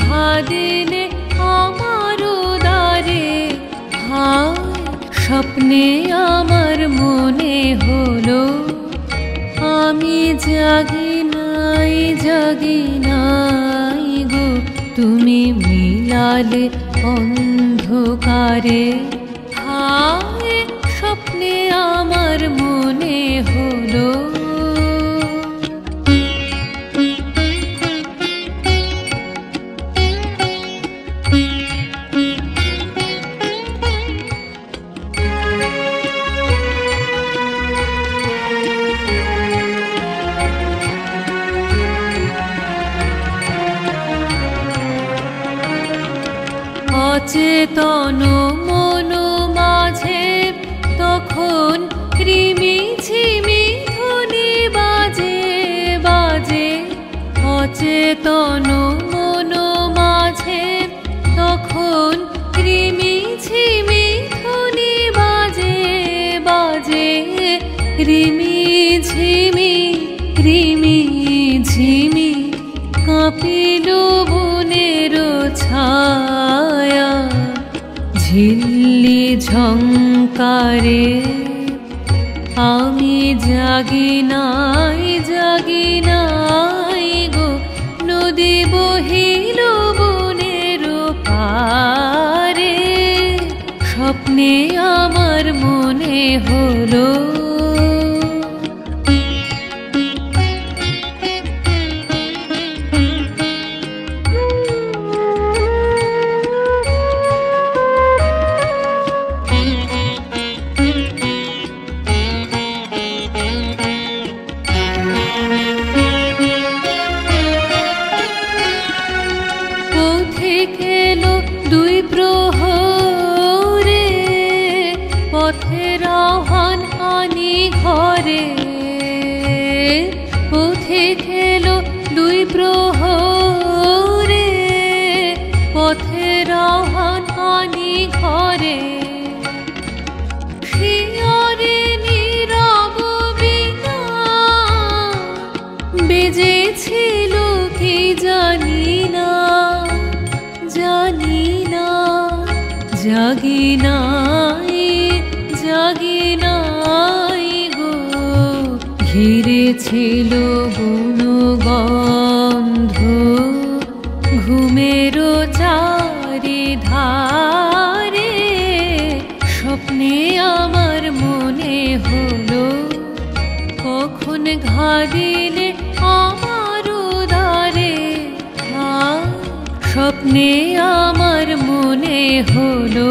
ঘা দিলে আমার উদারে, হায় স্বপ্নে আমার মনে হলো আমি জাগি নাই গো, তুমি মিলালে অন্ধকারে। হায় স্বপ্নে আমার মনে হলো অচেতন মন মাঝে তখন কৃমি ঝিমি ধ্বনি বাজে বাজে। অচেতন মন মাঝে তখন কৃমি ঝিমি ধ্বনি বাজে বাজে। রিমি ঝিমি কাঁপিল বনের ছায়া, ঝিল্লি ঝংকারে আমি জাগি নাই গো, নদী বহিল বনের পারে। স্বপ্নে আমার মনে হলো দুই প্রহরে, পথের আহ্বান আনি ঘরে। পথে খেলো দুই প্রহরে, পথের আহ্বান আনি ঘরে। শিয়রে নীরব বীণা বেজেছিল কি জানি না, জাগি নাই গো, ঘিরেছিল বনগন্ধ ঘুমের চারিধারে। স্বপ্নে আমার মনে হলো কখন ঘা দিলে আমার উদারে। স্বপ্নে আমার মনে হলো